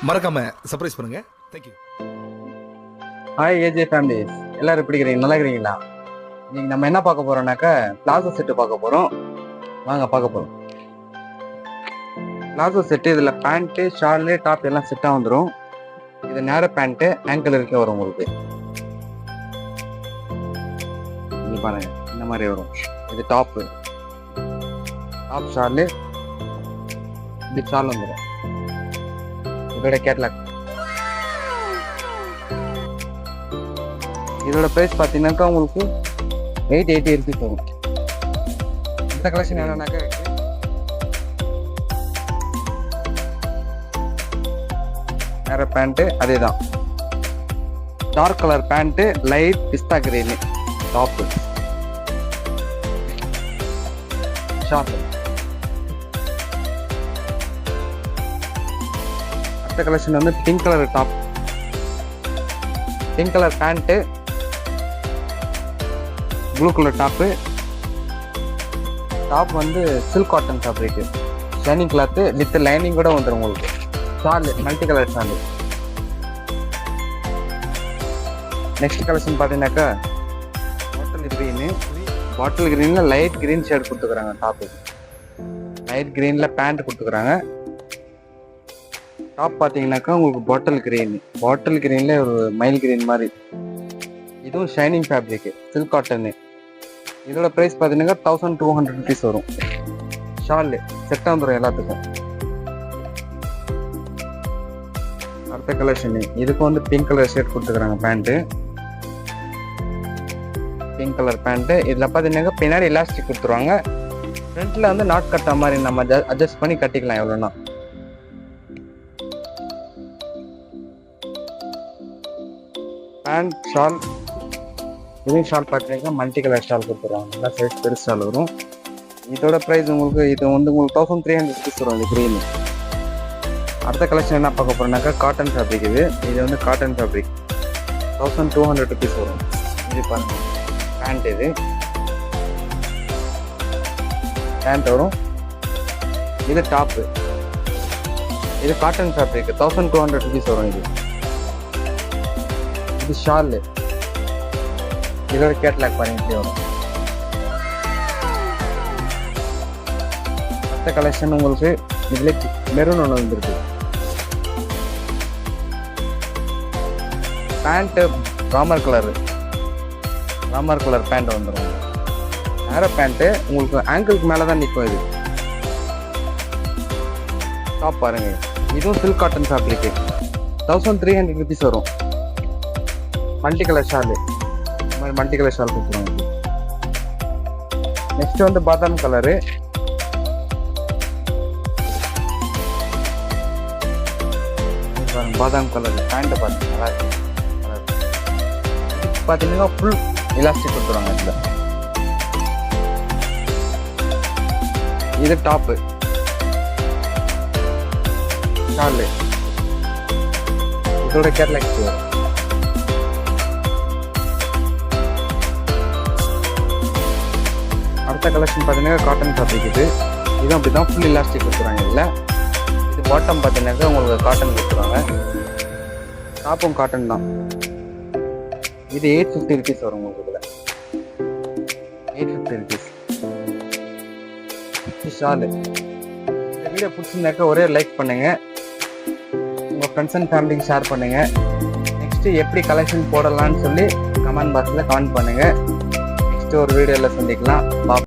மறக்காம சர்ப்ரைஸ் பண்ணுங்க. Thank you. Hi AJ families, எல்லாரும் எப்படி இருக்கிறீங்க? நல்லா இருக்கிறீங்களா? இன்னைக்கு நம்ம என்ன பார்க்க போறோம்னாக்கா பிளாசோ செட்டு பார்க்க போறோம். வாங்க பார்க்க போறோம். பிளாசோ செட்டு, இதில் பேண்ட்டு, ஷாலு, டாப் எல்லாம் செட்டாக வந்துடும். இது நேர பேண்ட்டு, ஆங்கிள் இருக்க வரும் உங்களுக்கு. இது பாருங்க, இந்த மாதிரி வரும். இது டாப்பு, டாப் ஷாலு, இது ஷால் வந்துடும். இதோட கேட்லாக். இதோட ப்ரைஸ் பார்த்தீங்கன்னாக்கா உங்களுக்கு 880 rupees வரும். இந்த கலெக்ஷன் என்னன்னாக்கா வேற பேண்ட்டு அதே தான். Dark colour pant, light pista green top, short. அடுத்த கலெக்ஷன் வந்து pink colour top, pink colour pant, blue colour top. Top வந்து silk cotton fabric, shining cloth with lining கூட வந்துடும் உங்களுக்கு. Shawl multi colour shawl. Next collection பார்த்தீங்கன்னாக்கா bottle green, bottle க்ரீனில் light green shade கொடுத்துக்குறாங்க. Top light க்ரீனில் pant கொடுத்துக்குறாங்க. Top பார்த்தீங்கன்னாக்கா உங்களுக்கு பாட்டில் க்ரீன், பாட்டில் க்ரீனில் ஒரு மைல் க்ரீன் மாதிரி. இதுவும் ஷைனிங் ஃபேப்ரிக்கு, சில்க் காட்டனு. இதோட ப்ரைஸ் பார்த்தீங்கன்னா 1200 rupees வரும். ஷாலு செட்டாக வந்துடும் எல்லாத்துக்கும். அடுத்த கலெக்ஷனு, இதுக்கு வந்து பிங்க் கலர் ஷர்ட் கொடுத்துக்கிறாங்க. Pant pink colour pant. இதில் பார்த்தீங்கன்னாக்கா பின்னாடி எலாஸ்டிக் கொடுத்துருவாங்க. ஃப்ரண்ட்டில் வந்து நாட் கட்ட மாதிரி நம்ம அட்ஜஸ்ட் பண்ணி கட்டிக்கலாம் எவ்வளோன்னா. பேண்ட் ஷால், இதுவும் ஷால் பார்த்தீங்கன்னா மல்டி கலர் ஷால் கொடுத்துருவாங்க. நல்லா சைஸ் பெருசு ஷால் வரும். இதோட ப்ரைஸ் உங்களுக்கு இது வந்து உங்களுக்கு 1300 rupees வரும். இது க்ரீனு. அடுத்த கலெக்ஷன் என்ன பார்க்க போகிறோம்னாக்கா காட்டன் ஃபேப்ரிக். இது வந்து காட்டன் ஃபேப்ரிக் 1200 rupees வரும். இது பாருங்க பேண்ட், இது பேண்ட் வரும். இது டாப்பு, இது காட்டன் ஃபேப்ரிக் 1200 rupees வரும். இது ஷாலு, இதோட கேட்லாக் பண்ணிட்டு வரும். அடுத்த கலெக்ஷன் உங்களுக்கு இதுல மெரூன் ஒன்று வந்துருக்கு. பேண்ட்டு ராமர் கலர் பேண்ட் வந்துடும். நேர பேண்ட்டு உங்களுக்கு ஆங்கிளுக்கு மேலே தான் நிற்கும். இது டாப் பாருங்க, இதுவும் சில்க் காட்டன் ஃபேப்ரிக்கு 1300 rupees வரும். மல்டி கலர் ஷாலு, இந்த மாதிரி மல்டி கலர் ஷால் கொடுத்துருவாங்க. நெக்ஸ்ட் வந்து பாதாம் கலரு, பாதாம் கலர் பேண்ட்டை பார்த்தீங்கன்னா பார்த்தீங்கன்னா ஃபுல் எலாஸ்டிக் கொடுத்துருவாங்க. இதில் இது டாப்பு ஷாலு, இதோட கேட்லாக். அடுத்த கலெக்ஷன் பார்த்தீங்கன்னா காட்டன் ஃபேப்ரிக். இதுவும் அப்படி தான் ஃபுல் எலாஸ்டிக் கொடுத்துருவாங்க. இதில் இது பாட்டம் பார்த்தீங்கன்னாக்கா உங்களுக்கு காட்டன் கொடுத்துருவாங்க. டாப்பும் காட்டன் தான். இது 850 rupees வரும் உங்களுக்கு. இதில் 850 rupees. ஷாலு. இந்த வீடியோ பிடிச்சிருந்தாக்கா ஒரே லைக் பண்ணுங்க, உங்கள் ஃப்ரெண்ட்ஸ் அண்ட் ஃபேமிலிக்கு ஷேர் பண்ணுங்க. நெக்ஸ்ட்டு எப்படி கலெக்ஷன் போடலான்னு சொல்லி கமெண்ட் பாக்ஸில் கமெண்ட் பண்ணுங்க. நெக்ஸ்ட் ஒரு வீடியோவில் சந்திக்கலாம்.